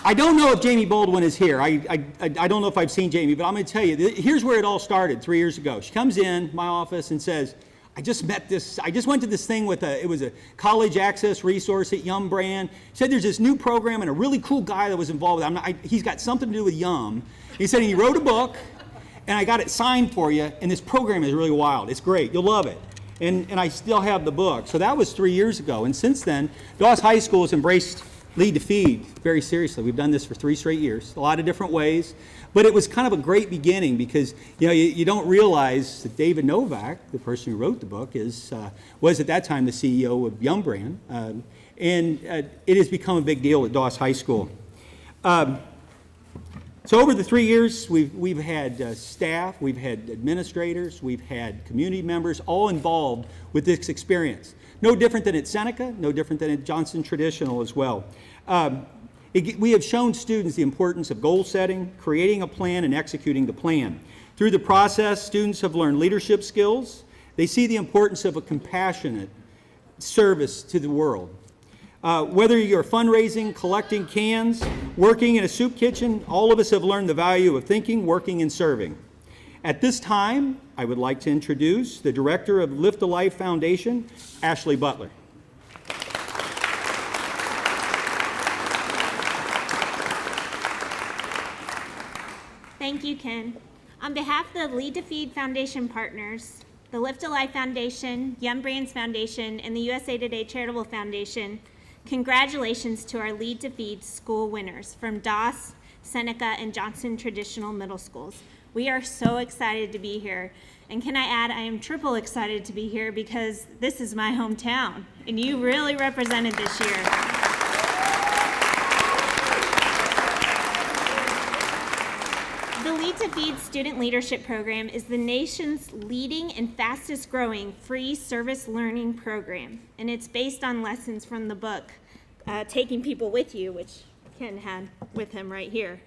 I don't know if Jamie Baldwin is here. I don't know if I've seen Jamie, but I'm going to tell you, here's where it all started 3 years ago. She comes in my office and says, I just went to this thing with it was a college access resource at Yum Brand. Said there's this new program and a really cool guy that was involved with it. He's got something to do with Yum. He said he wrote a book, and I got it signed for you, and this program is really wild. It's great. You'll love it. And I still have the book. So that was 3 years ago. And since then, Doss High School has embraced Lead2Feed very seriously. We've done this for 3 straight years, a lot of different ways. But it was kind of a great beginning because you don't realize that David Novak, the person who wrote the book, was at that time the CEO of Yum Brand. And it has become a big deal at Doss High School. So over the 3 years, we've had staff, we've had administrators, we've had community members all involved with this experience. No different than at Seneca, no different than at Johnson Traditional as well. We have shown students the importance of goal setting, creating a plan, and executing the plan. Through the process, students have learned leadership skills. They see the importance of a compassionate service to the world. Whether you're fundraising, collecting cans, working in a soup kitchen, all of us have learned the value of thinking, working, and serving. At this time, I would like to introduce the director of Lift a Life Foundation, Ashley Butler. Thank you, Ken. On behalf of the Lead2Feed Foundation partners, the Lift a Life Foundation, Yum Brands Foundation, and the USA Today Charitable Foundation, congratulations to our Lead2Feed school winners from Doss, Seneca, and Johnson Traditional Middle Schools. We are so excited to be here. And can I add, I am triple excited to be here because this is my hometown, and you really represented this year. The Lead2Feed Student Leadership Program is the nation's leading and fastest growing free service learning program. And it's based on lessons from the book, Taking People With You, which Ken had with him right here.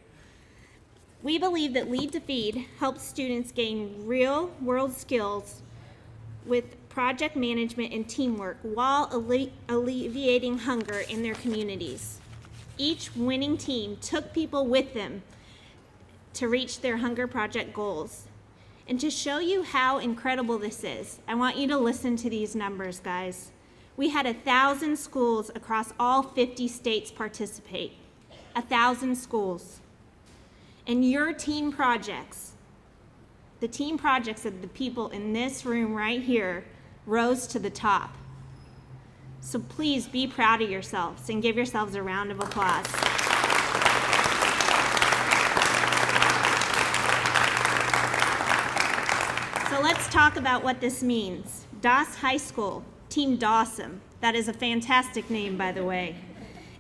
We believe that Lead2Feed helps students gain real world skills with project management and teamwork while alleviating hunger in their communities. Each winning team took people with them to reach their Hunger Project goals. And to show you how incredible this is, I want you to listen to these numbers, guys. We had 1,000 schools across all 50 states participate. 1,000 schools. And your team projects, the team projects of the people in this room right here, rose to the top. So please be proud of yourselves and give yourselves a round of applause. So let's talk about what this means. Doss High School, Team Dawsome, that is a fantastic name, by the way,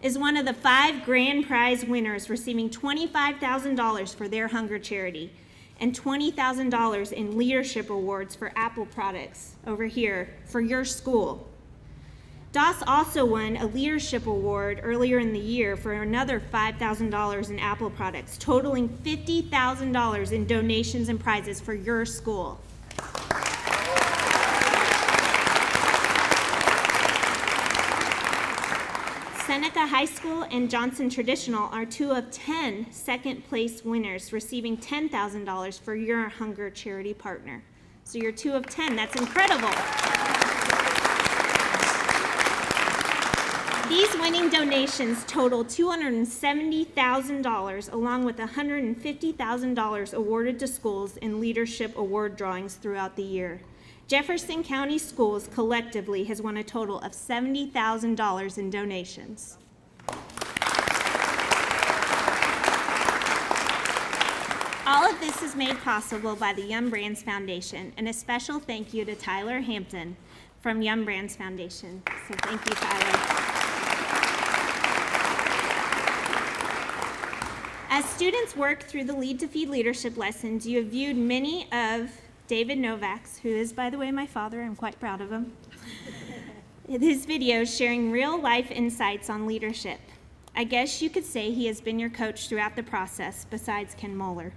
is one of the 5 grand prize winners receiving $25,000 for their hunger charity and $20,000 in leadership awards for Apple products over here for your school. Doss also won a leadership award earlier in the year for another $5,000 in Apple products, totaling $50,000 in donations and prizes for your school. Seneca High School and Johnson Traditional are 2 of 10 second place winners, receiving $10,000 for your hunger charity partner. So you're 2 of 10, that's incredible. These winning donations total $270,000 along with $150,000 awarded to schools in leadership award drawings throughout the year. Jefferson County Schools collectively has won a total of $70,000 in donations. All of this is made possible by the Yum Brands Foundation, and a special thank you to Tyler Hampton from Yum Brands Foundation. So thank you, Tyler. As students work through the Lead2Feed leadership lessons, you have viewed many of David Novak's, who is, by the way, my father. I'm quite proud of him. His videos sharing real-life insights on leadership. I guess you could say he has been your coach throughout the process, besides Ken Moeller.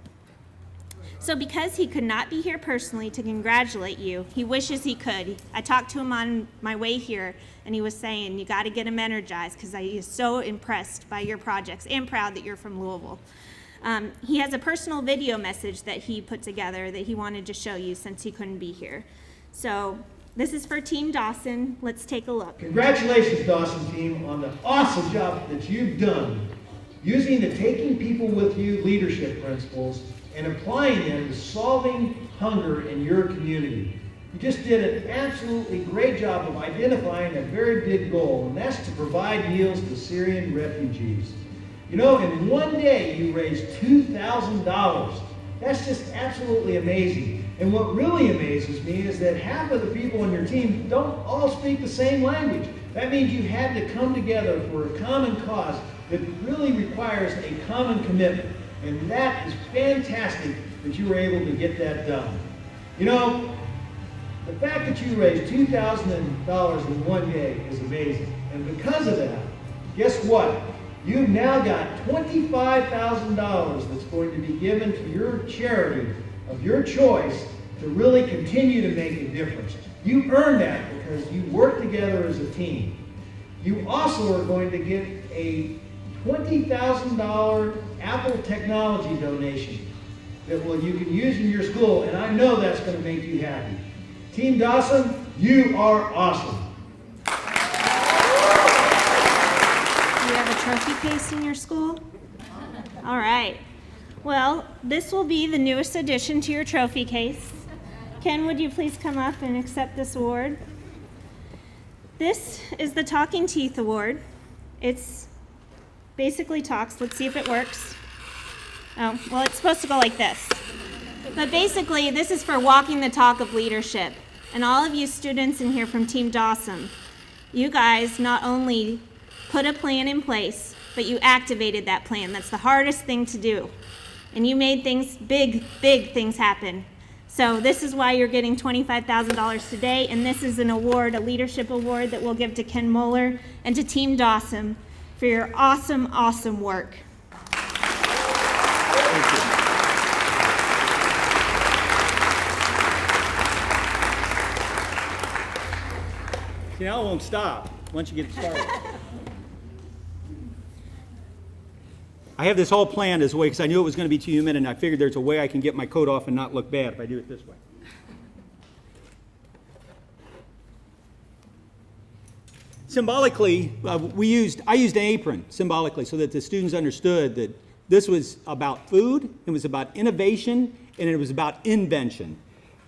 So because he could not be here personally to congratulate you, he wishes he could. I talked to him on my way here, and he was saying, you got to get him energized because he is so impressed by your projects and proud that you're from Louisville. He has a personal video message that he put together that he wanted to show you since he couldn't be here. So this is for Team Dawson. Let's take a look. Congratulations, Dawson team, on the awesome job that you've done using the Taking People With You leadership principles and applying them to solving hunger in your community. You just did an absolutely great job of identifying a very big goal, and that's to provide meals to Syrian refugees. You know, in one day you raised $2,000. That's just absolutely amazing. And what really amazes me is that half of the people on your team don't all speak the same language. That means you had to come together for a common cause that really requires a common commitment. And that is fantastic that you were able to get that done. You know, the fact that you raised $2,000 in one day is amazing. And because of that, guess what? You've now got $25,000 that's going to be given to your charity of your choice to really continue to make a difference. You earned that because you worked together as a team. You also are going to get a $20,000 Apple technology donation that you can use in your school, and I know that's going to make you happy. Team Dawson, you are awesome. Do you have a trophy case in your school? All right. Well, this will be the newest addition to your trophy case. Ken, would you please come up and accept this award? This is the Talking Teeth Award. It's basically talks. Let's see if it works. Oh, well, it's supposed to go like this. But basically, this is for walking the talk of leadership. And all of you students in here from Team Dawson, you guys not only put a plan in place, but you activated that plan. That's the hardest thing to do. And you made things, big things happen. So this is why you're getting $25,000 today, and this is an award, a leadership award that we'll give to Ken Moeller and to Team Dawson for your awesome, awesome work. Thank you. See, now it won't stop once you get it started. I have this all planned as a way because I knew it was going to be too humid, and I figured there's a way I can get my coat off and not look bad if I do it this way. Symbolically, I used an apron symbolically so that the students understood that this was about food, it was about innovation, and it was about invention.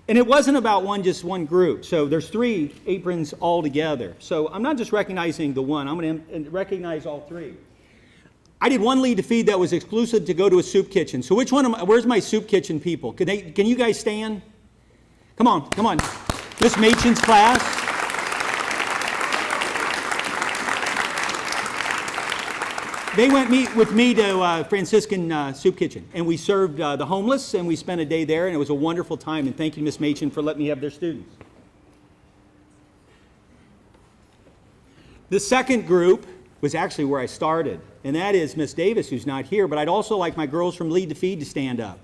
And it wasn't about just one group. So there's 3 aprons all together. So I'm not just recognizing the one, I'm going to recognize all 3. I did one Lead2Feed that was exclusive to go to a soup kitchen. So where's my soup kitchen people? Can you guys stand? Come on. Miss Machen's class. They went with me to Franciscan Soup Kitchen, and we served the homeless, and we spent a day there, and it was a wonderful time, and thank you, Miss Machen, for letting me have their students. The second group was actually where I started, and that is Miss Davis, who's not here, but I'd also like my girls from Lead2Feed to stand up.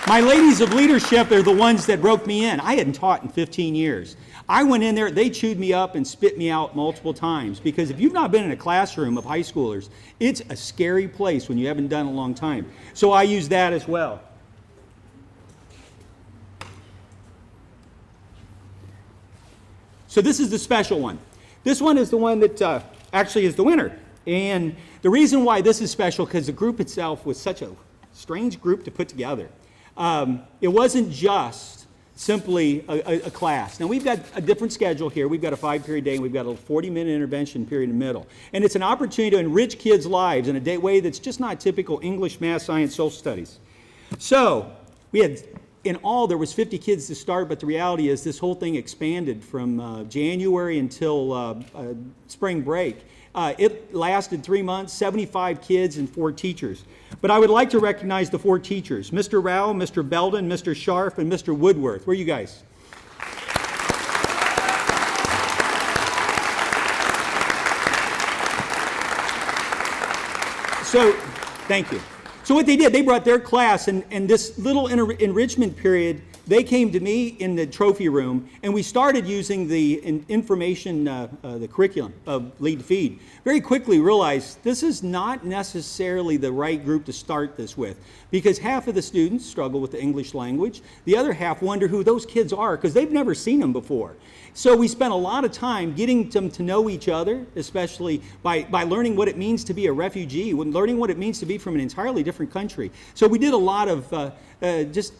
My ladies of leadership are the ones that broke me in. I hadn't taught in 15 years. I went in there, they chewed me up and spit me out multiple times, because if you've not been in a classroom of high schoolers, it's a scary place when you haven't done it a long time. So I use that as well. So this is the special one. This one is the one that actually is the winner. And the reason why this is special, because the group itself was such a strange group to put together. It wasn't just simply a class. Now we've got a different schedule here. We've got a 5-period day, and we've got a 40-minute intervention period in the middle. And it's an opportunity to enrich kids' lives in a way that's just not typical English, math, science, social studies. So we had, in all, there was 50 kids to start, but the reality is this whole thing expanded from January until spring break. It lasted 3 months, 75 kids and 4 teachers. But I would like to recognize the 4 teachers, Mr. Rao, Mr. Belden, Mr. Scharf, and Mr. Woodworth. Where are you guys? So, thank you. So what they did, they brought their class, and this little enrichment period, they came to me in the trophy room, and we started using the information, the curriculum of Lead2Feed. Very quickly realized this is not necessarily the right group to start this with, because half of the students struggle with the English language. The other half wonder who those kids are, because they've never seen them before. So we spent a lot of time getting them to know each other, especially by learning what it means to be a refugee, learning what it means to be from an entirely different country. So we did a lot of just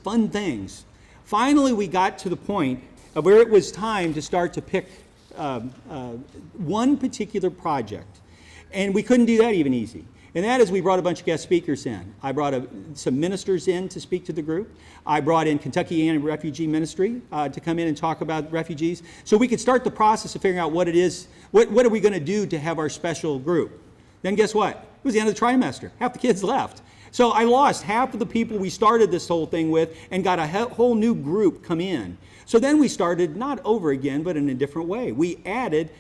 fun things. Finally, we got to the point of where it was time to start to pick one particular project. And we couldn't do that even easy. And that is, we brought a bunch of guest speakers in. I brought some ministers in to speak to the group. I brought in Kentucky Refugee Ministry to come in and talk about refugees, so we could start the process of figuring out what it is, what are we going to do to have our special group. Then guess what? It was the end of the trimester. Half the kids left. So I lost half of the people we started this whole thing with and got a whole new group come in. So then we started, not over again, but in a different way. We added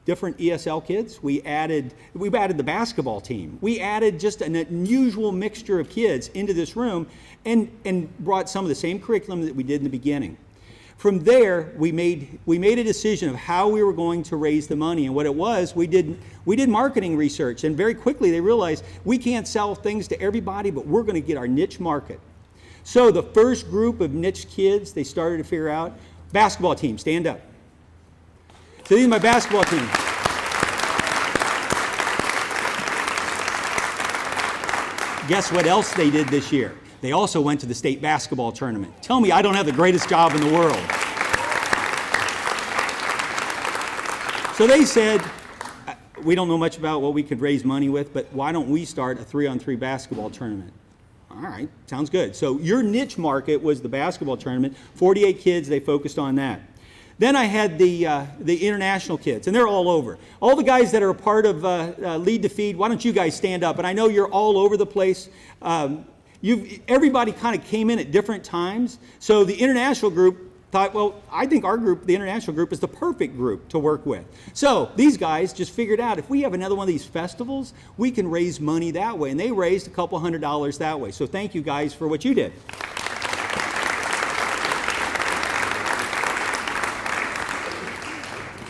different ESL kids. We added the basketball team. We added just an unusual mixture of kids into this room and brought some of the same curriculum that we did in the beginning. From there, we made a decision of how we were going to raise the money, and what it was, we did marketing research, and very quickly they realized we can't sell things to everybody, but we're going to get our niche market. So the first group of niche kids, they started to figure out, basketball team, stand up. So these are my basketball team. Guess what else they did this year? They also went to the state basketball tournament. Tell me I don't have the greatest job in the world. So they said, we don't know much about what we could raise money with, but why don't we start a 3-on-3 basketball tournament? All right, sounds good. So your niche market was the basketball tournament. 48 kids, they focused on that. Then I had the international kids, and they're all over. All the guys that are a part of Lead2Feed, why don't you guys stand up? And I know you're all over the place. Everybody kind of came in at different times. So the international group thought, well, I think our group, the international group, is the perfect group to work with. So these guys just figured out, if we have another one of these festivals, we can raise money that way. And they raised a couple $100 that way. So thank you guys for what you did.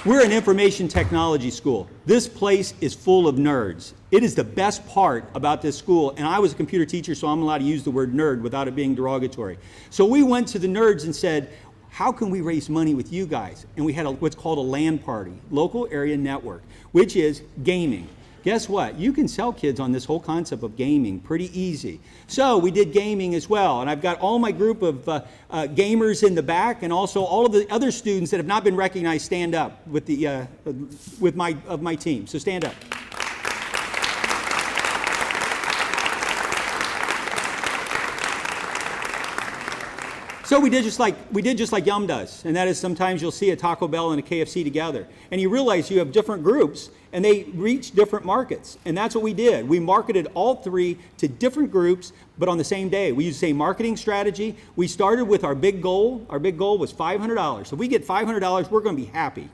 We're an information technology school. This place is full of nerds. It is the best part about this school, and I was a computer teacher, so I'm allowed to use the word nerd without it being derogatory. So we went to the nerds and said, how can we raise money with you guys? And we had what's called a LAN party, local area network, which is gaming. Guess what? You can sell kids on this whole concept of gaming pretty easy. So we did gaming as well, and I've got all my group of gamers in the back, and also all of the other students that have not been recognized stand up with my team. So stand up. So we did just like Yum does, and that is sometimes you'll see a Taco Bell and a KFC together, and you realize you have different groups, and they reach different markets, and that's what we did. We marketed all three to different groups, but on the same day. We used the same marketing strategy. We started with our big goal. Our big goal was $500. So if we get $500, we're going to be happy.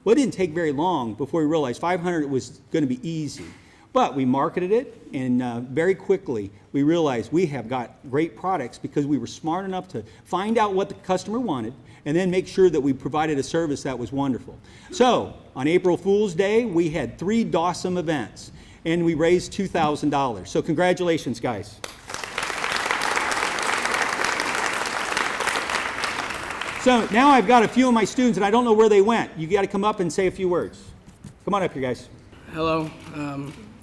Well, it didn't take very long before we realized $500 was going to be easy. But we marketed it, and very quickly we realized we have got great products because we were smart enough to find out what the customer wanted and then make sure that we provided a service that was wonderful. So on April Fool's Day, we had 3 Dawsome events, and we raised $2,000. So congratulations, guys. So now I've got a few of my students, and I don't know where they went. You got to come up and say a few words. Come on up here, guys. Hello.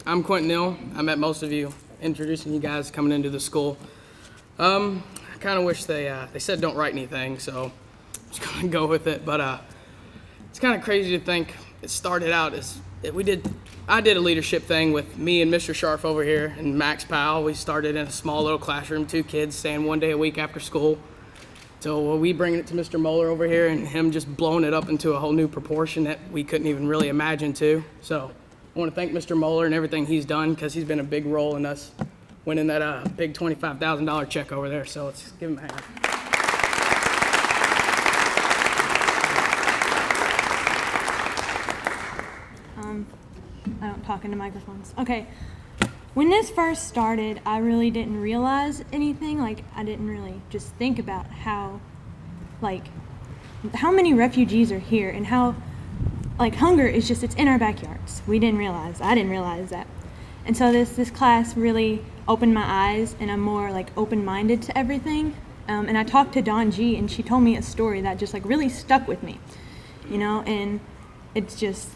I'm Quentin Neal. I met most of you introducing you guys coming into the school. I kind of wish they said don't write anything, so I'm just going to go with it. But it's kind of crazy to think it started out as I did a leadership thing with me and Mr. Scharf over here and Max Powell. We started in a small little classroom, 2 kids staying 1 day a week after school. So we bringing it to Mr. Moeller over here and him just blowing it up into a whole new proportion that we couldn't even really imagine too. So I want to thank Mr. Moeller and everything he's done because he's been a big role in us winning that big $25,000 check over there. So let's give him a hand. I don't talk into microphones. Okay. when this first started, I really didn't realize anything. Like, I didn't really just think about how many refugees are here and how, like, hunger is just, it's in our backyards. I didn't realize that. And so this class really opened my eyes, and I'm more, like, open-minded to everything. And I talked to Dawn G, and she told me a story that just, like, really stuck with me, you know, and it's just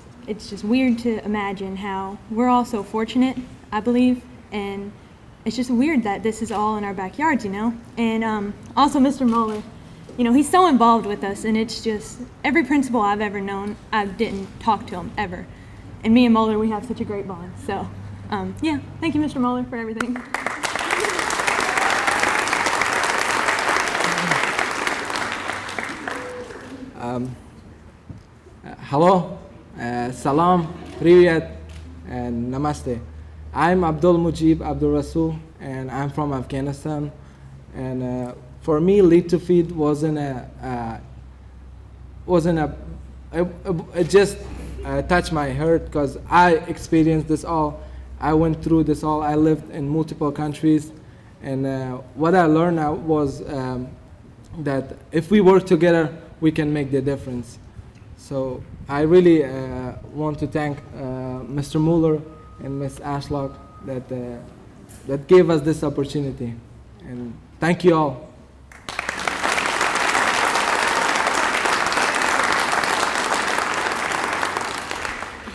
weird to imagine how we're all so fortunate, I believe, and it's just weird that this is all in our backyards, you know. And also Mr. Moeller, you know, he's so involved with us, and it's just, every principal I've ever known, I didn't talk to him, ever. And me and Moeller, we have such a great bond. So, yeah, thank you, Mr. Moeller, for everything. Hello, salam, привет, and namaste. I'm Abdul Mujib Abdul Rasul, and I'm from Afghanistan. And for me, Lead2Feed it just touched my heart because I experienced this all. I went through this all. I lived in multiple countries, and what I learned was that if we work together, we can make the difference. So I really want to thank Mr. Mueller and Ms. Ashlock that gave us this opportunity. And thank you all.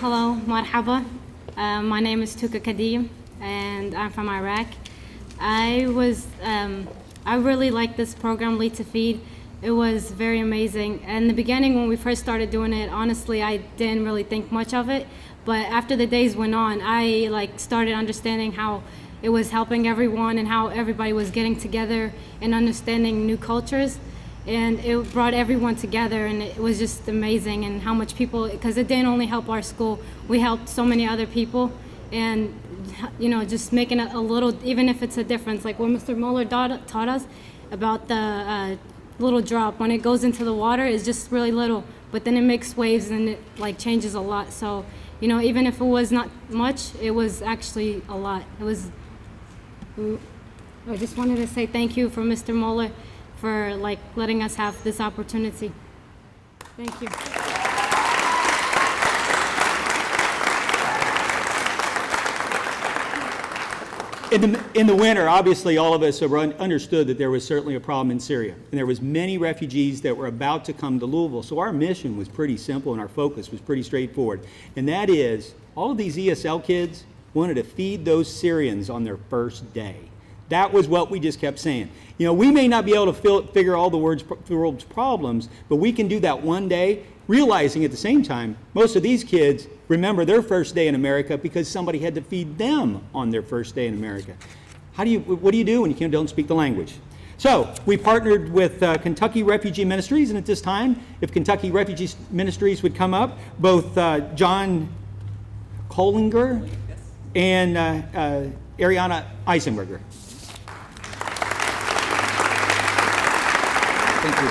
Hello, marhaba. My name is Tuka Kadim, and I'm from Iraq. I really like this program, Lead2Feed. It was very amazing. In the beginning, when we first started doing it, honestly, I didn't really think much of it. But after the days went on, I started understanding how it was helping everyone and how everybody was getting together and understanding new cultures. And it brought everyone together, and it was just amazing. And how much people, because it didn't only help our school, we helped so many other people. And you know, just making a little, even if it's a difference, like what Mr. Mueller taught us about the little drop, when it goes into the water, is just really little, but then it makes waves and it changes a lot. So, you know, even if it was not much, it was actually a lot. I just wanted to say thank you for Mr. Mueller for letting us have this opportunity. Thank you. In the winter, obviously, all of us have understood that there was certainly a problem in Syria, and there was many refugees that were about to come to Louisville. So our mission was pretty simple, and our focus was pretty straightforward, and that is all of these ESL kids wanted to feed those Syrians on their first day. That was what we just kept saying. You know, we may not be able to figure all the world's problems, but we can do that one day, realizing at the same time, most of these kids remember their first day in America because somebody had to feed them on their first day in America. What do you do when you don't speak the language? So we partnered with Kentucky Refugee Ministries, and at this time, if Kentucky Refugee Ministries would come up, both John Kohlinger and Ariana Eisenberger. Thank you.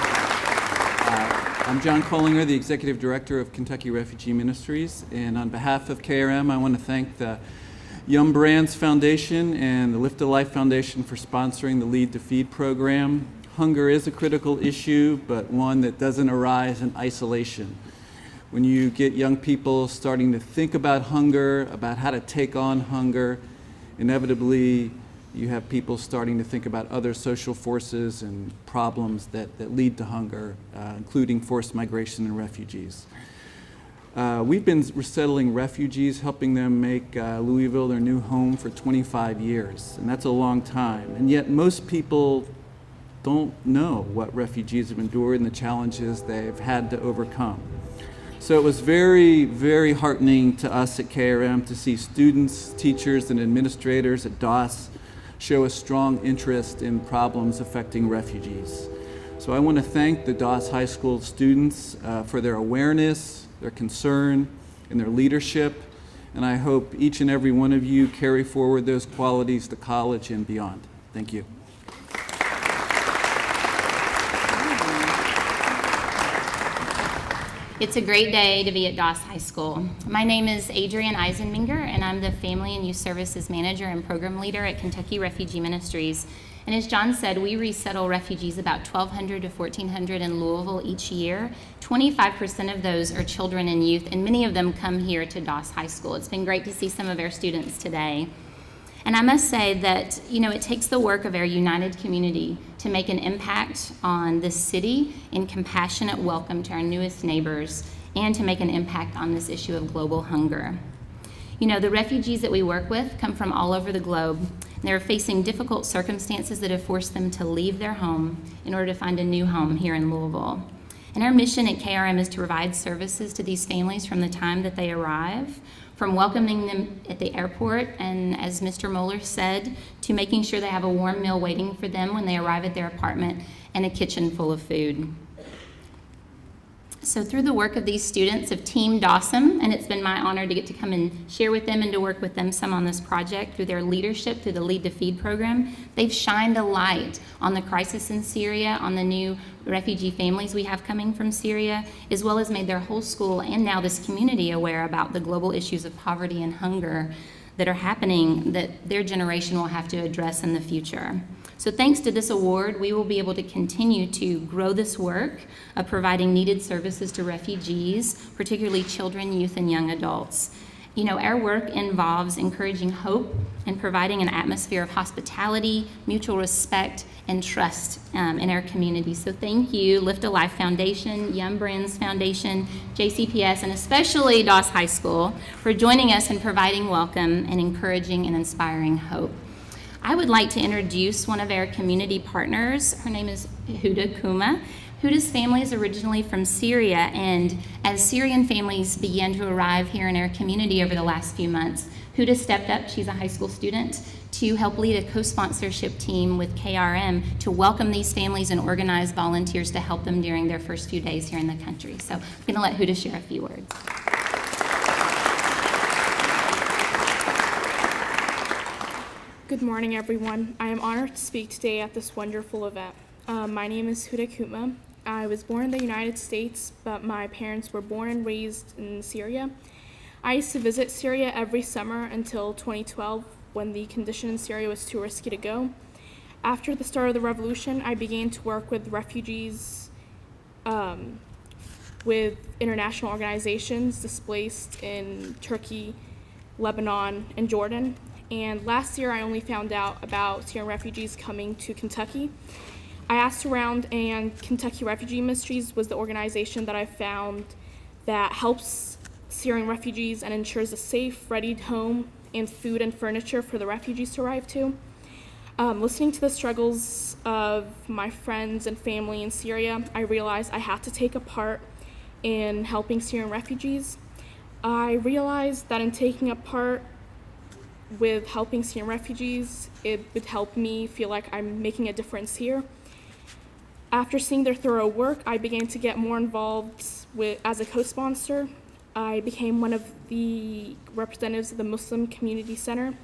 I'm John Kohlinger, the Executive Director of Kentucky Refugee Ministries, and on behalf of KRM, I want to thank the Yum Brands Foundation and the Lift to Life Foundation for sponsoring the Lead2Feed program. Hunger is a critical issue, but one that doesn't arise in isolation. When you get young people starting to think about hunger, about how to take on hunger, inevitably you have people starting to think about other social forces and problems that lead to hunger, including forced migration and refugees. We've been resettling refugees, helping them make Louisville their new home for 25 years, and that's a long time. And yet most people don't know what refugees have endured and the challenges they've had to overcome. So it was very, very heartening to us at KRM to see students, teachers, and administrators at DOS show a strong interest in problems affecting refugees. So I want to thank the DOS High School students for their awareness, their concern, and their leadership, and I hope each and every one of you carry forward those qualities to college and beyond. Thank you. It's a great day to be at Doss High School. My name is Adrienne Eisenminger, and I'm the Family and Youth Services Manager and Program Leader at Kentucky Refugee Ministries. And as John said, we resettle refugees about 1,200 to 1,400 in Louisville each year. 25% of those are children and youth, and many of them come here to Doss High School. It's been great to see some of our students today. And I must say that, it takes the work of our united community to make an impact on this city in compassionate welcome to our newest neighbors and to make an impact on this issue of global hunger. The refugees that we work with come from all over the globe. They're facing difficult circumstances that have forced them to leave their home in order to find a new home here in Louisville. And our mission at KRM is to provide services to these families from the time that they arrive, from welcoming them at the airport, and as Mr. Moeller said, to making sure they have a warm meal waiting for them when they arrive at their apartment and a kitchen full of food. So through the work of these students of Team Dawson, and it's been my honor to get to come and share with them and to work with them some on this project through their leadership, through the Lead2Feed program, they've shined a light on the crisis in Syria, on the new refugee families we have coming from Syria, as well as made their whole school and now this community aware about the global issues of poverty and hunger that are happening that their generation will have to address in the future. So thanks to this award, we will be able to continue to grow this work of providing needed services to refugees, particularly children, youth, and young adults. Our work involves encouraging hope and providing an atmosphere of hospitality, mutual respect, and trust in our community. So thank you, Lift a Life Foundation, Young Brands Foundation, JCPS, and especially Doss High School for joining us and providing welcome and encouraging and inspiring hope. I would like to introduce one of our community partners. Her name is Huda Kuma. Huda's family is originally from Syria, and as Syrian families began to arrive here in our community over the last few months, Huda stepped up, she's a high school student, to help lead a co-sponsorship team with KRM to welcome these families and organize volunteers to help them during their first few days here in the country. So I'm going to let Huda share a few words. Good morning, everyone. I am honored to speak today at this wonderful event. My name is Huda Kuma. I was born in the United States, but my parents were born and raised in Syria. I used to visit Syria every summer until 2012, when the condition in Syria was too risky to go. After the start of the revolution, I began to work with refugees, with international organizations displaced in Turkey, Lebanon, and Jordan. And last year, I only found out about Syrian refugees coming to Kentucky. I asked around, and Kentucky Refugee Ministries was the organization that I found that helps Syrian refugees and ensures a safe, ready home and food and furniture for the refugees to arrive to. Listening to the struggles of my friends and family in Syria, I realized I had to take a part in helping Syrian refugees. I realized that in taking a part with helping Syrian refugees, it would help me feel like I'm making a difference here. After seeing their thorough work, I began to get more involved as a co-sponsor. I became one of the representatives of the Muslim Community Center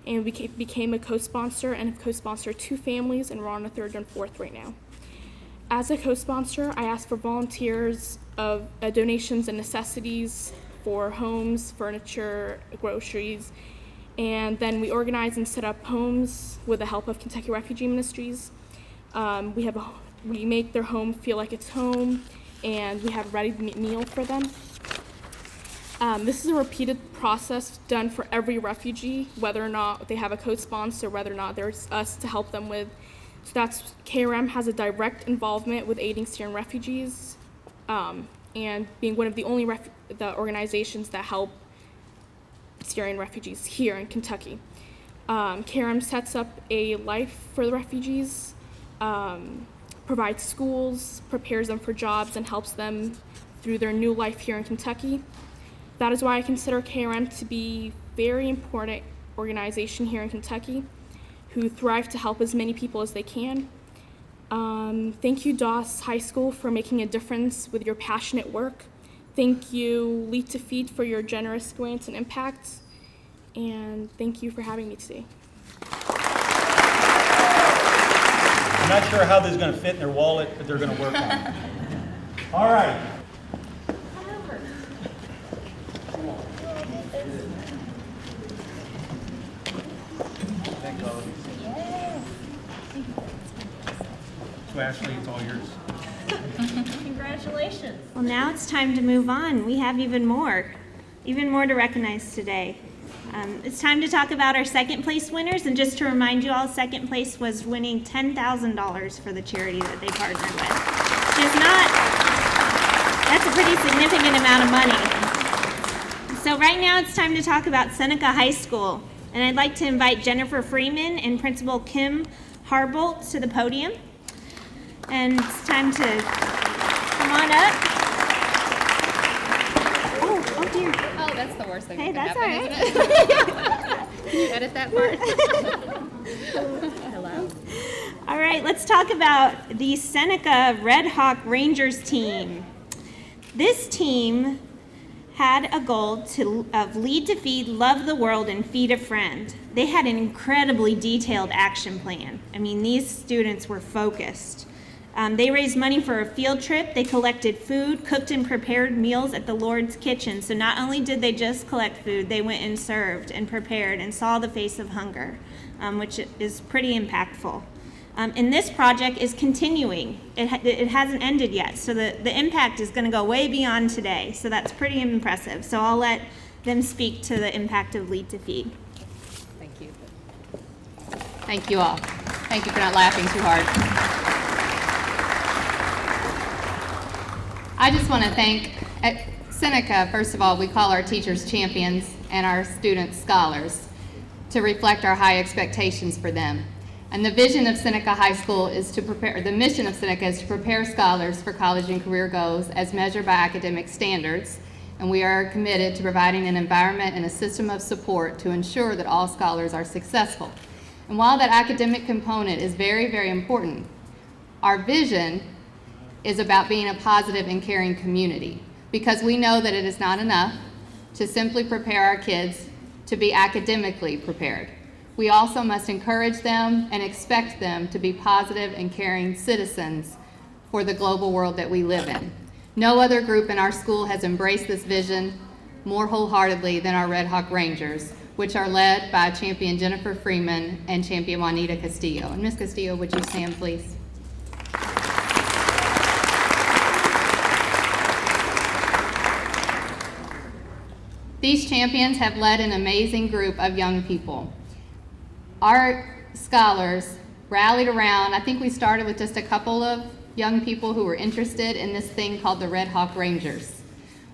and became a co-sponsor and have co-sponsored 2 families, and we're on a 3rd and 4th right now. As a co-sponsor, I asked for volunteers of donations and necessities for homes, furniture, groceries, and then we organize and set up homes with the help of Kentucky Refugee Ministries. We make their home feel like it's home, and we have a ready meal for them. This is a repeated process done for every refugee, whether or not they have a co-sponsor, whether or not there's us to help them with. So that's KRM has a direct involvement with aiding Syrian refugees, and being one of the only the organizations that help Syrian refugees here in Kentucky. KRM sets up a life for the refugees, provides schools, prepares them for jobs, and helps them through their new life here in Kentucky. That is why I consider KRM to be a very important organization here in Kentucky who thrive to help as many people as they can. Thank you, Doss High School, for making a difference with your passionate work. Thank you, Lead2Feed, for your generous grants and impact. And thank you for having me today. I'm not sure how this is going to fit in their wallet, but they're going to work on it. All right. So Ashley, it's all yours. Congratulations. Well, now it's time to move on. We have even more to recognize today. It's time to talk about our second place winners, and just to remind you all, second place was winning $10,000 for the charity that they partnered with. That's a pretty significant amount of money. So right now it's time to talk about Seneca High School, and I'd like to invite Jennifer Freeman and Principal Kim Harbolt to the podium. And it's time to come on up. Oh dear. Oh, that's the worst thing Hey, that that's can all happen, right. isn't it? Can you edit that part? Hello. All right, let's talk about the Seneca Red Hawk Rangers team. This team had a goal of lead to feed, love the world, and feed a friend. They had an incredibly detailed action plan. I mean, these students were focused. They raised money for a field trip. They collected food, cooked and prepared meals at the Lord's kitchen. So not only did they just collect food, they went and served and prepared and saw the face of hunger, which is pretty impactful. And this project is continuing. It hasn't ended yet, so the impact is going to go way beyond today. So that's pretty impressive. So I'll let them speak to the impact of Lead to Feed. Thank you. Thank you all. Thank you for not laughing too hard. I just want to thank, at Seneca, first of all, we call our teachers champions and our students scholars to reflect our high expectations for them. And the vision of Seneca High School is to prepare, the mission of Seneca is to prepare scholars for college and career goals as measured by academic standards. And we are committed to providing an environment and a system of support to ensure that all scholars are successful. And while that academic component is very, very important, our vision is about being a positive and caring community, because we know that it is not enough to simply prepare our kids to be academically prepared. We also must encourage them and expect them to be positive and caring citizens for the global world that we live in. No other group in our school has embraced this vision more wholeheartedly than our Red Hawk Rangers, which are led by Champion Jennifer Freeman and Champion Juanita Castillo. And Ms. Castillo, would you stand, please? These champions have led an amazing group of young people. Our scholars rallied around, I think we started with just a couple of young people who were interested in this thing called the Red Hawk Rangers.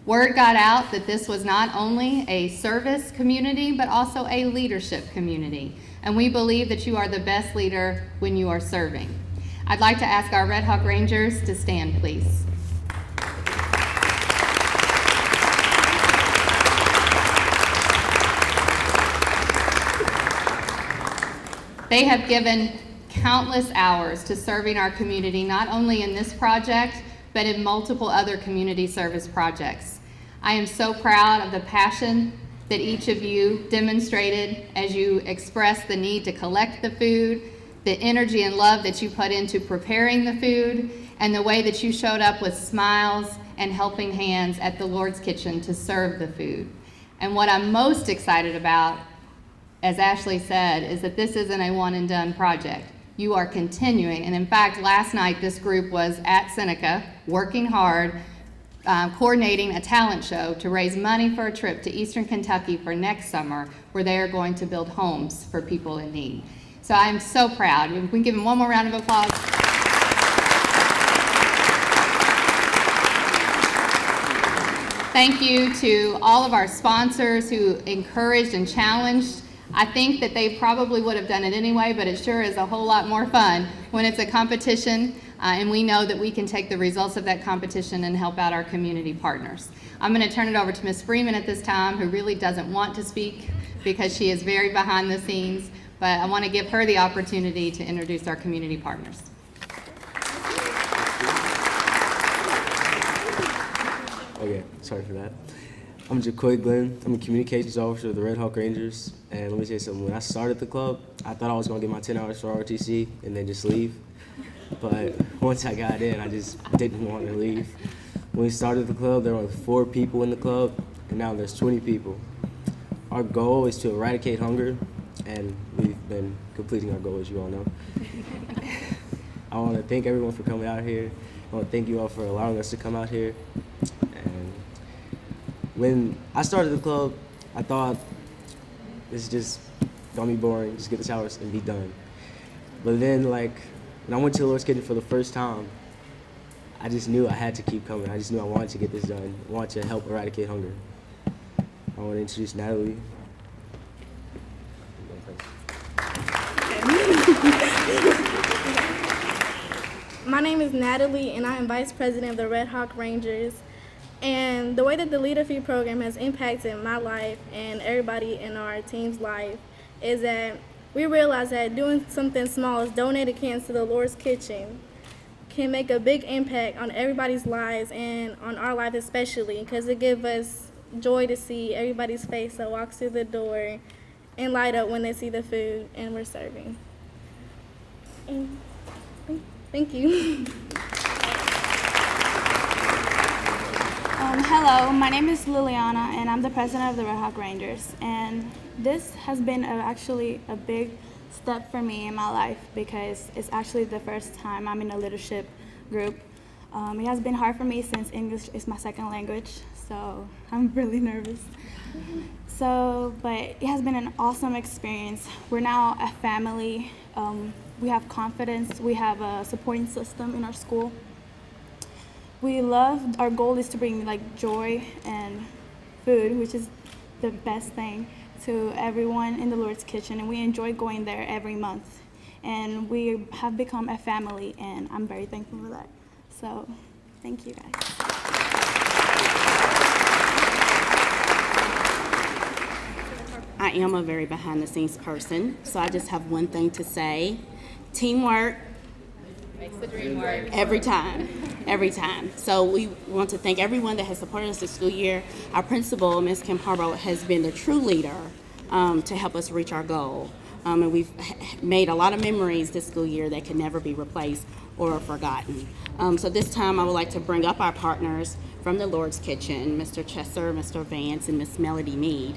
Word got out that this was not only a service community, but also a leadership community. And we believe that you are the best leader when you are serving. I'd like to ask our Red Hawk Rangers to stand, please. They have given countless hours to serving our community, not only in this project, but in multiple other community service projects. I am so proud of the passion that each of you demonstrated as you expressed the need to collect the food, the energy and love that you put into preparing the food, and the way that you showed up with smiles and helping hands at the Lord's kitchen to serve the food. And what I'm most excited about, as Ashley said, is that this isn't a one and done project. You are continuing, and in fact, last night this group was at Seneca working hard, coordinating a talent show to raise money for a trip to Eastern Kentucky for next summer, where they are going to build homes for people in need. So I'm so proud. We can give them one more round of applause. Thank you to all of our sponsors who encouraged and challenged. I think that they probably would have done it anyway, but it sure is a whole lot more fun when it's a competition, and we know that we can take the results of that competition and help out our community partners. I'm going to turn it over to Ms. Freeman at this time, who really doesn't want to speak because she is very behind the scenes, but I want to give her the opportunity to introduce our community partners. Okay, sorry for that. I'm Jacoy Glenn. I'm a communications officer of the Red Hawk Rangers. And let me say something. When I started the club, I thought I was going to get my 10 hours for ROTC and then just leave. But once I got in, I just didn't want to leave. When we started the club, there were only 4 people in the club, and now there's 20 people. Our goal is to eradicate hunger, and we've been completing our goal, as you all know. I want to thank everyone for coming out here. I want to thank you all for allowing us to come out here. And when I started the club, I thought it's just gonna be boring, just get the showers and be done. But then, like, when I went to the Lord's Kitchen for the first time, I just knew I had to keep coming. I just knew I wanted to get this done. I wanted to help eradicate hunger. I want to introduce Natalie. My name is Natalie, and I am Vice President of the Red Hawk Rangers. And the way that the Lead2Feed program has impacted my life and everybody in our team's life is that we realize that doing something small as donating cans to the Lord's Kitchen can make a big impact on everybody's lives and on our life especially, because it gives us joy to see everybody's face that walks through the door and light up when they see the food and we're serving. And thank you. Hello, my name is Liliana, and I'm the president of the Red Hawk Rangers. And this has been actually a big step for me in my life because it's actually the first time I'm in a leadership group. It has been hard for me since English is my second language, so I'm really nervous. But it has been an awesome experience. We're now a family. We have confidence. We have a supporting system in our school. Our goal is to bring like joy and food, which is the best thing, to everyone in the Lord's Kitchen, and we enjoy going there every month. And we have become a family, and I'm very thankful for that. So, thank you guys. I am a very behind-the-scenes person, so I just have one thing to say. Teamwork makes the dream work. Every time. So we want to thank everyone that has supported us this school year. Our principal, Ms. Kim Harbaugh, has been the true leader to help us reach our goal. And we've made a lot of memories this school year that can never be replaced or forgotten. So this time I would like to bring up our partners from the Lord's Kitchen, Mr. Chesser, Mr. Vance, and Miss Melody Mead.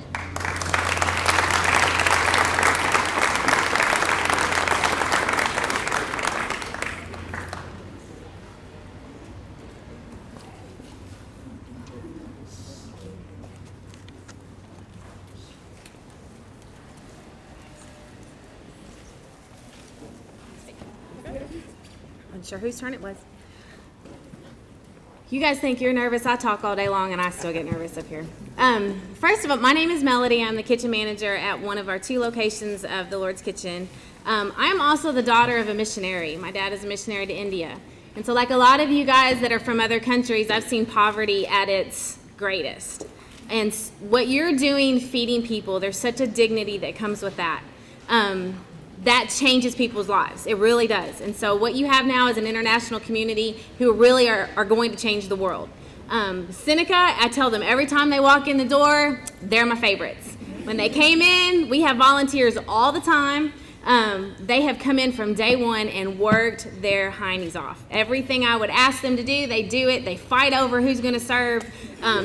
Sure whose turn it was. You guys think you're nervous. I talk all day long and I still get nervous up here. First of all, my name is Melody. I'm the kitchen manager at one of our 2 locations of the Lord's Kitchen. I am also the daughter of a missionary. My dad is a missionary to India. And so like a lot of you guys that are from other countries, I've seen poverty at its greatest. And what you're doing, feeding people, there's such a dignity that comes with that. That changes people's lives. It really does. And so what you have now is an international community who really are going to change the world. Seneca, I tell them every time they walk in the door, they're my favorites. When they came in, we have volunteers all the time. They have come in from day one and worked their heinies off. Everything I would ask them to do, they do it. They fight over who's going to serve.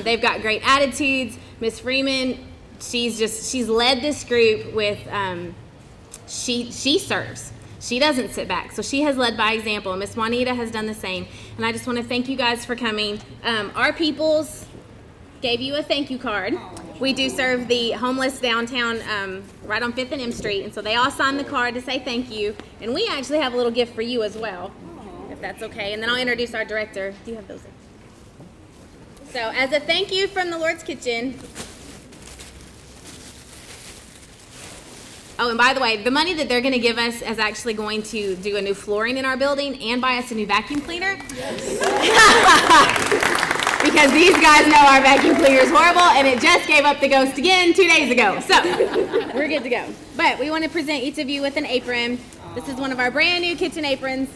They've got great attitudes. Miss Freeman, she's led this group with... She serves. She doesn't sit back. So she has led by example. Miss Juanita has done the same. And I just want to thank you guys for coming. Our peoples gave you a thank you card. We do serve the homeless downtown right on 5th and M Street. And so they all signed the card to say thank you. And we actually have a little gift for you as well, if that's okay. And then I'll introduce our director. Do you have those? So as a thank you from the Lord's Kitchen. Oh, and by the way, the money that they're going to give us is actually going to do a new flooring in our building and buy us a new vacuum cleaner. Yes. Because these guys know our vacuum cleaner is horrible, and it just gave up the ghost again 2 days ago. So we're good to go. But we want to present each of you with an apron. This is one of our brand new kitchen aprons.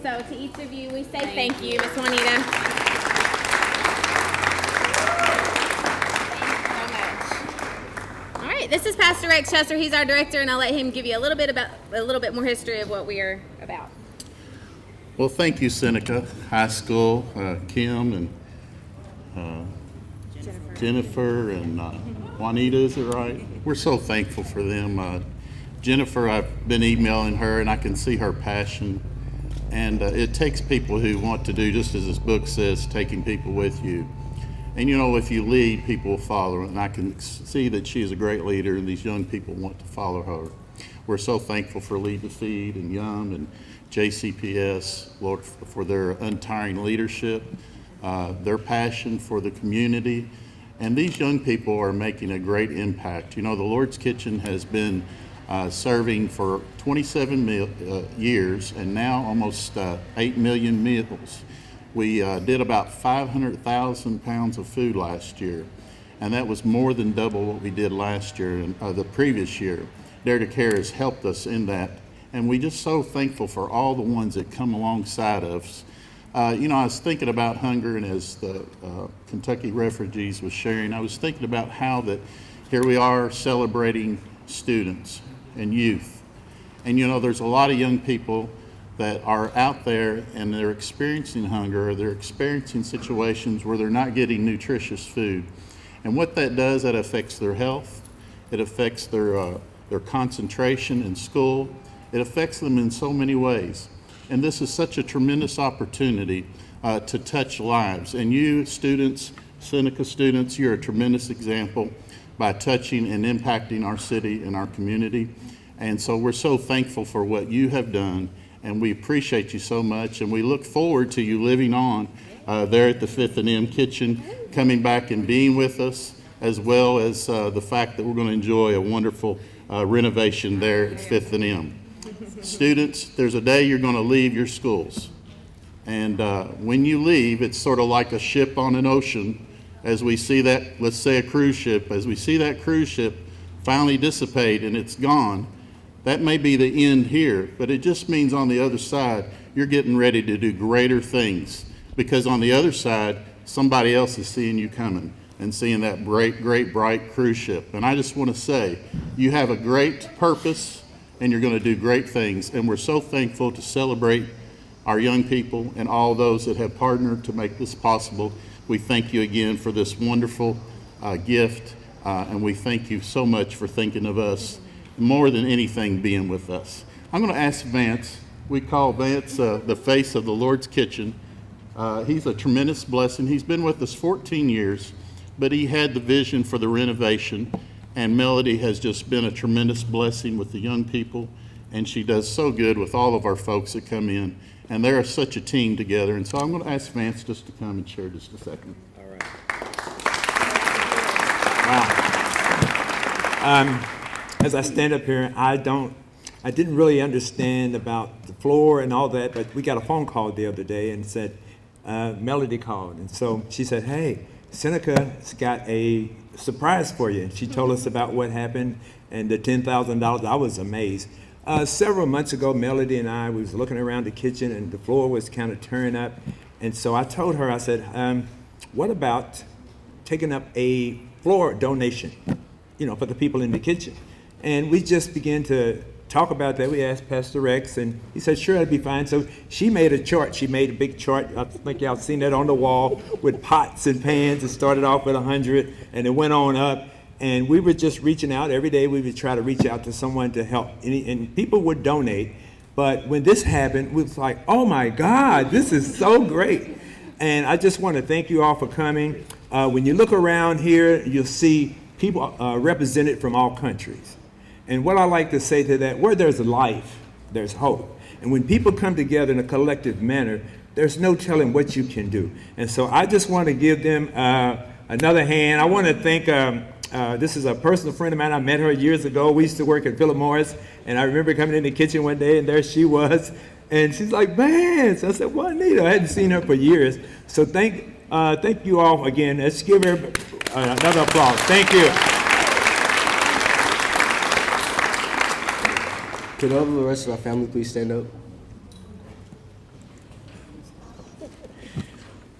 So to each of you, we say thank you, Miss Juanita. This is Pastor Rex Chesser. He's our director, and I'll let him give you a little bit more history of what we are about. Well, thank you, Seneca High School, Kim and Jennifer and Juanita. Is it right? We're so thankful for them. Jennifer, I've been emailing her, and I can see her passion And it takes people who want to do, just as this book says, taking people with you. And you know, if you lead, people will follow. And I can see that she is a great leader, and these young people want to follow her. We're so thankful for Lead2Feed and YUM and JCPS, Lord, for their untiring leadership, their passion for the community. And these young people are making a great impact. You know, the Lord's Kitchen has been serving for 27 years, and now almost 8 million meals. We did about 500,000 pounds of food last year, and that was more than double what we did last year and the previous year. Dare to Care has helped us in that, and we're just so thankful for all the ones that come alongside us. You know, I was thinking about hunger, and as the Kentucky Refugees was sharing, I was thinking about how that here we are celebrating students and youth. And you know, there's a lot of young people that are out there and they're experiencing hunger, or they're experiencing situations where they're not getting nutritious food. And what that does, that affects their health, it affects their concentration in school, it affects them in so many ways. And this is such a tremendous opportunity to touch lives. And you students, Seneca students, you're a tremendous example by touching and impacting our city and our community. And so we're so thankful for what you have done, and we appreciate you so much, and we look forward to you living on there at the 5th and M Kitchen, coming back and being with us, as well as the fact that we're going to enjoy a wonderful renovation there at 5th and M. Students, there's a day you're going to leave your schools, and when you leave, it's sort of like a ship on an ocean. As we see that, let's say a cruise ship, as we see that cruise ship finally dissipate and it's gone, that may be the end here, but it just means on the other side, you're getting ready to do greater things, because on the other side, somebody else is seeing you coming and seeing that great, bright cruise ship. And I just want to say, you have a great purpose and you're going to do great things. And we're so thankful to celebrate our young people and all those that have partnered to make this possible. We thank you again for this wonderful gift, and we thank you so much for thinking of us, more than anything being with us. I'm going to ask Vance. We call Vance the face of the Lord's Kitchen. He's a tremendous blessing. He's been with us 14 years, but he had the vision for the renovation, and Melody has just been a tremendous blessing with the young people, and she does so good with all of our folks that come in, and they're such a team together. And so I'm going to ask Vance just to come and share just a second. All right. Wow. As I stand up here, I didn't really understand about the floor and all that, but we got a phone call the other day and said, Melody called. And so she said, hey, Seneca's got a surprise for you. And she told us about what happened and the $10,000. I was amazed. Several months ago, Melody and I was looking around the kitchen and the floor was kind of tearing up. And so I told her, I said, what about taking up a floor donation, for the people in the kitchen? And we just began to talk about that. We asked Pastor Rex, and he said, sure, that'd be fine. So she made a chart. She made a big chart. I think y'all seen that on the wall with pots and pans. It started off with 100, and it went on up. And we were just reaching out. Every day we would try to reach out to someone to help. And people would donate. But when this happened, we was like, oh, my God, this is so great. And I just want to thank you all for coming. When you look around here, you'll see people represented from all countries. And what I like to say to that, where there's life, there's hope. And when people come together in a collective manner, there's no telling what you can do. And so I just want to give them another hand. I want to thank, this is a personal friend of mine. I met her years ago. We used to work at Philip Morris. And I remember coming in the kitchen one day, and there she was. And she's like, man. So I said, Juanita. I hadn't seen her for years. So thank you all again. Let's give her another applause. Thank you. Could all of the rest of our family please stand up?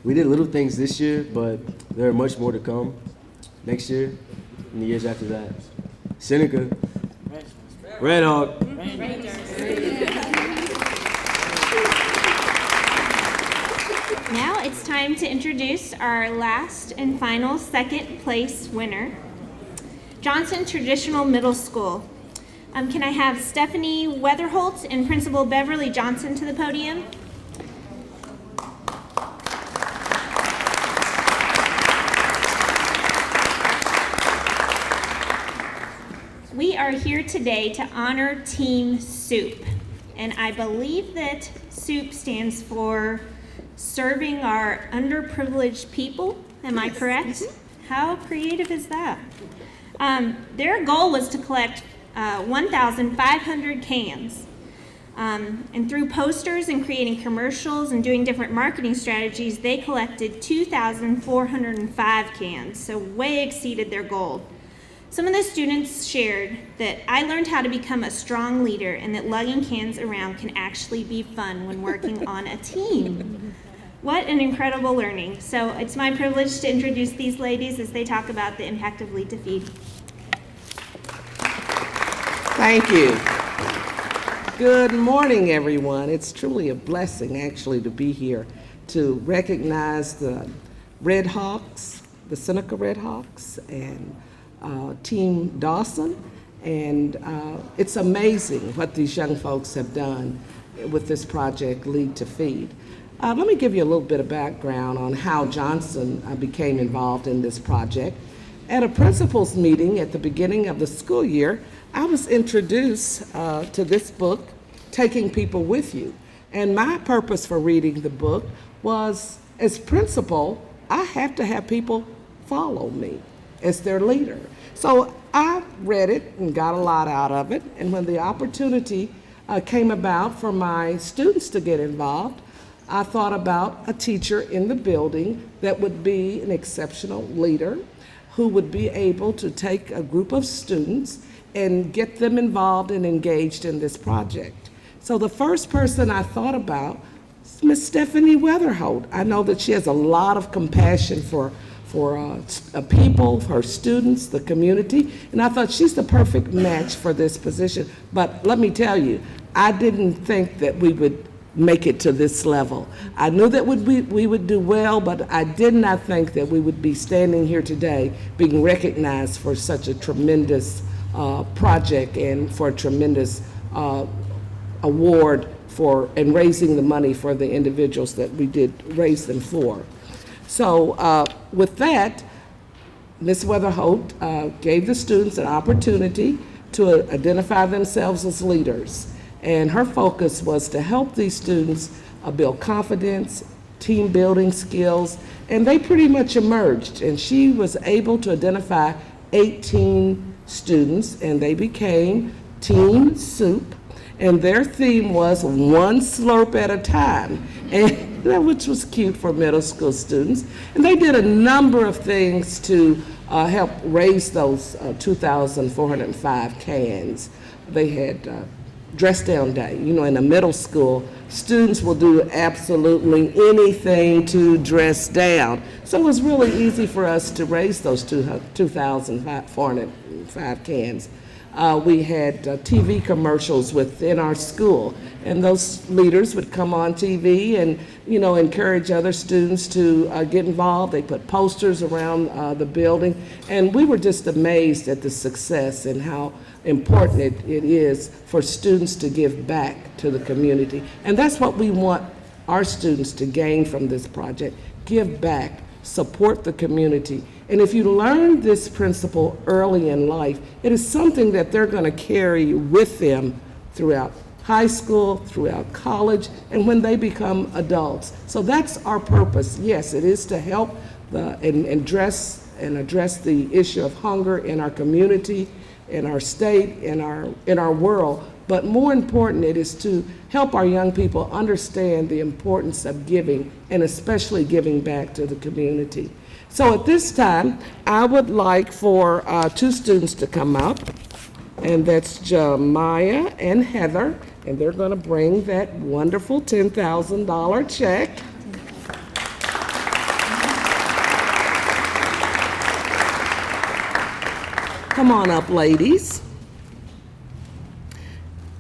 We did little things this year, but there are much more to come next year and the years after that. Seneca. Red Hawk. Now it's time to introduce our last and final second place winner, Johnson Traditional Middle School. Can I have Stephanie Weatherholt and Principal Beverly Johnson to the podium? We are here today to honor Team SOUP, and I believe that SOUP stands for Serving Our Underprivileged People. Am I correct? How creative is that? Their goal was to collect 1,500 cans. And through posters and creating commercials and doing different marketing strategies, they collected 2,405 cans, so way exceeded their goal. Some of the students shared that I learned how to become a strong leader and that lugging cans around can actually be fun when working on a team. What an incredible learning. So it's my privilege to introduce these ladies as they talk about the impact of Lead2Feed. Thank you. Good morning, everyone. It's truly a blessing, actually, to be here to recognize the Red Hawks, the Seneca Red Hawks, and Team Dawson. And it's amazing what these young folks have done with this project, Lead2Feed. Let me give you a little bit of background on how Johnson became involved in this project. At a principals meeting at the beginning of the school year, I was introduced to this book, Taking People With You. And my purpose for reading the book was, as principal, I have to have people follow me as their leader. So I read it and got a lot out of it. And when the opportunity came about for my students to get involved, I thought about a teacher in the building that would be an exceptional leader, who would be able to take a group of students and get them involved and engaged in this project. So the first person I thought about is Miss Stephanie Weatherholt. I know that she has a lot of compassion for people, her students, the community, and I thought she's the perfect match for this position. But let me tell you, I didn't think that we would make it to this level. I knew that we would do well, but I did not think that we would be standing here today being recognized for such a tremendous project and for a tremendous award and raising the money for the individuals that we did raise them for. So with that, Ms. Weatherholt gave the students an opportunity to identify themselves as leaders. And her focus was to help these students build confidence, team building skills, and they pretty much emerged. And she was able to identify 18 students, and they became Team SOUP. And their theme was one slurp at a time, and which was cute for middle school students. And they did a number of things to help raise those 2,405 cans. They had dress down day. You know, in a middle school, students will do absolutely anything to dress down. So it was really easy for us to raise those 2,405 cans. We had TV commercials within our school, and those leaders would come on TV and, you know, encourage other students to get involved. They put posters around the building, and we were just amazed at the success and how important it is for students to give back to the community. And that's what we want our students to gain from this project: give back, support the community. And if you learn this principle early in life, it is something that they're going to carry with them throughout high school, throughout college, and when they become adults. So that's our purpose. Yes, it is to help and address the issue of hunger in our community, in our state, in our world. But more important, it is to help our young people understand the importance of giving, and especially giving back to the community. So at this time, I would like for two students to come up, and that's Jeremiah and Heather, and they're going to bring that wonderful $10,000 check. Come on up, ladies.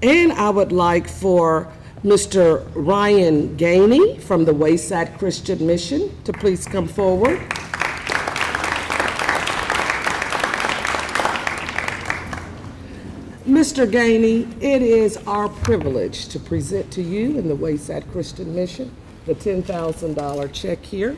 And I would like for Mr. Ryan Gainey from the Wayside Christian Mission to please come forward. Mr. Gainey, it is our privilege to present to you in the Wayside Christian Mission the $10,000 check here.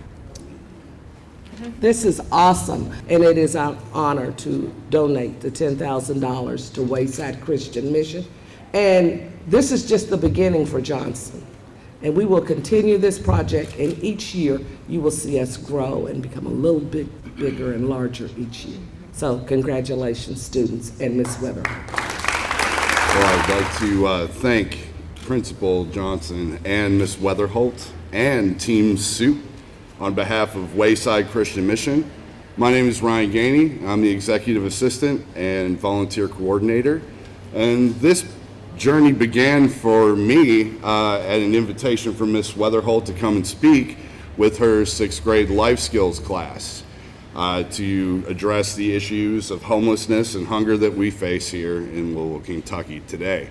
This is awesome, and it is our honor to donate the $10,000 to Wayside Christian Mission. And this is just the beginning for Johnson. And we will continue this project, and each year you will see us grow and become a little bit bigger and larger each year. So congratulations, students, and Ms. Weather. Well, I'd like to thank Principal Johnson and Ms. Weatherholt and Team Soup on behalf of Wayside Christian Mission. My name is Ryan Gainey. I'm the Executive Assistant and Volunteer Coordinator. And this journey began for me at an invitation from Ms. Weatherholt to come and speak with her 6th grade life skills class to address the issues of homelessness and hunger that we face here in Louisville, Kentucky today.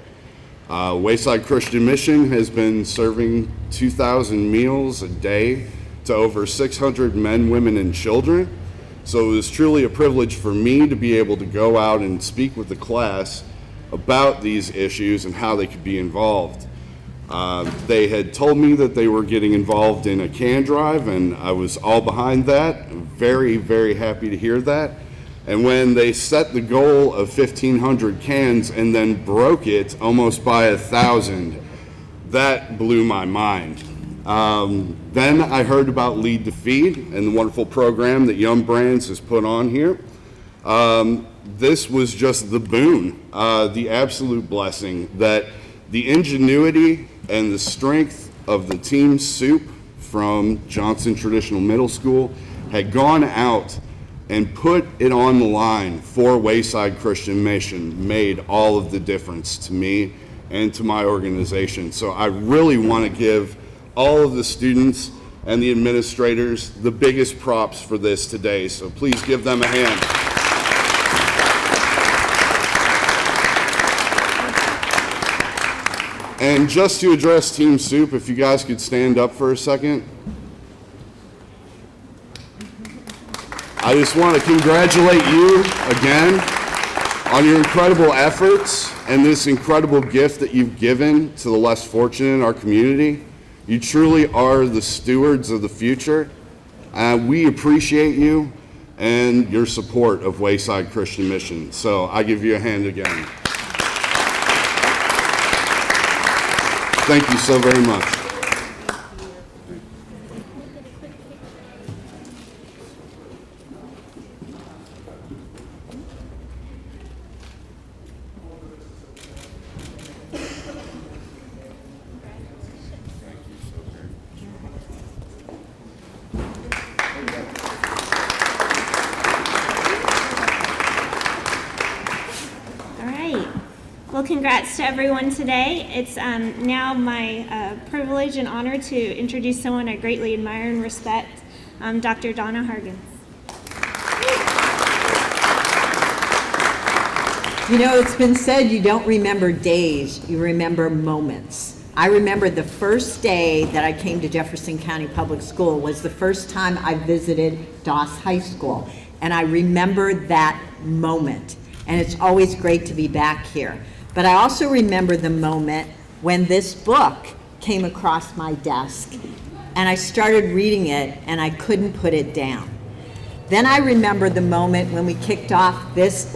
Wayside Christian Mission has been serving 2,000 meals a day to over 600 men, women, and children. So it was truly a privilege for me to be able to go out and speak with the class about these issues and how they could be involved. They had told me that they were getting involved in a can drive, and I was all behind that. I'm very, very happy to hear that. And when they set the goal of 1,500 cans and then broke it almost by 1,000, that blew my mind. Then I heard about Lead2Feed and the wonderful program that Yum Brands has put on here. This was just the boon, the absolute blessing that the ingenuity and the strength of the Team Soup from Johnson Traditional Middle School had gone out and put it on the line for Wayside Christian Mission made all of the difference to me and to my organization. So I really want to give all of the students and the administrators the biggest props for this today. So please give them a hand. And just to address Team Soup, if you guys could stand up for a second. I just want to congratulate you again on your incredible efforts and this incredible gift that you've given to the less fortunate in our community. You truly are the stewards of the future. We appreciate you and your support of Wayside Christian Mission. So I give you a hand again. Thank you so very much. Well, congrats to everyone today. It's now my privilege and honor to introduce someone I greatly admire and respect, Dr. Donna Hargens. You know, it's been said you don't remember days, you remember moments. I remember the first day that I came to Jefferson County Public School was the first time I visited Doss High School. And I remember that moment. And it's always great to be back here. But I also remember the moment when this book came across my desk and I started reading it and I couldn't put it down. Then I remember the moment when we kicked off this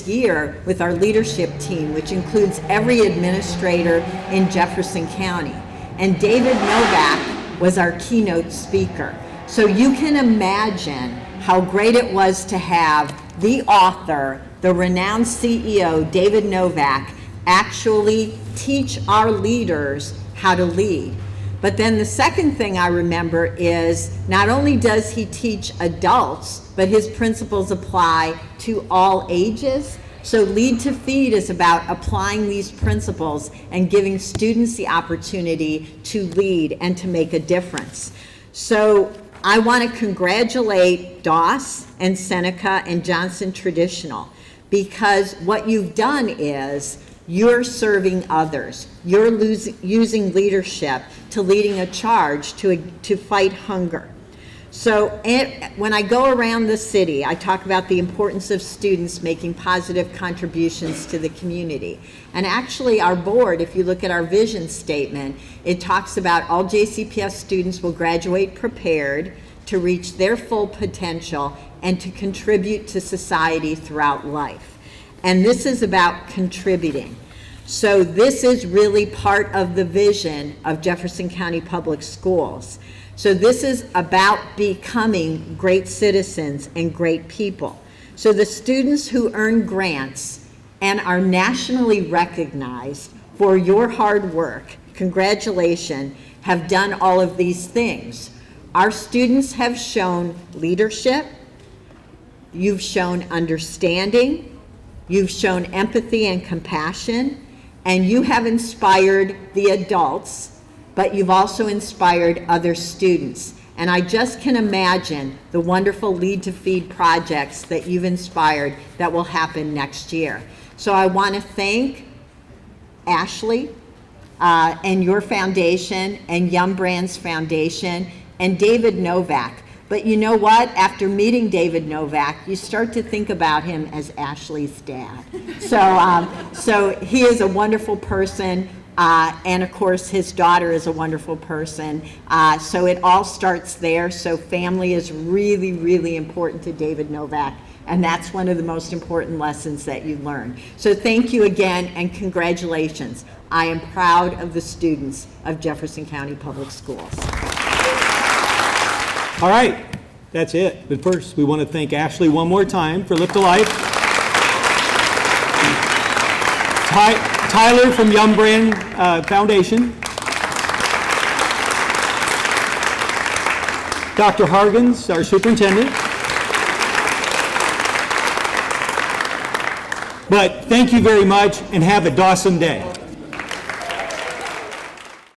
year with our leadership team, which includes every administrator in Jefferson County. And David Novak was our keynote speaker. So you can imagine how great it was to have the author, the renowned CEO, David Novak, actually teach our leaders how to lead. But then the second thing I remember is not only does he teach adults, but his principles apply to all ages. So Lead2Feed is about applying these principles and giving students the opportunity to lead and to make a difference. So I want to congratulate Doss and Seneca and Johnson Traditional, because what you've done is you're serving others. You're using leadership to leading a charge to fight hunger. So when I go around the city, I talk about the importance of students making positive contributions to the community. And actually, our board, if you look at our vision statement, it talks about all JCPS students will graduate prepared to reach their full potential and to contribute to society throughout life. And this is about contributing. So this is really part of the vision of Jefferson County Public Schools. So this is about becoming great citizens and great people. So the students who earn grants and are nationally recognized for your hard work, congratulations, have done all of these things. Our students have shown leadership, you've shown understanding, you've shown empathy and compassion, and you have inspired the adults, but you've also inspired other students. And I just can imagine the wonderful Lead2Feed projects that you've inspired that will happen next year. So I want to thank Ashley and your foundation and Yum Brands Foundation and David Novak. But you know what? After meeting David Novak, you start to think about him as Ashley's dad. So he is a wonderful person. And of course, his daughter is a wonderful person. So it all starts there. So family is really, really important to David Novak. And that's one of the most important lessons that you learn. So thank you again and congratulations. I am proud of the students of Jefferson County Public Schools. All right, that's it. But first, we want to thank Ashley one more time for Lift to Life. Tyler from Yum Brand Foundation. Dr. Hargens, our superintendent. But thank you very much and have a Dawson day.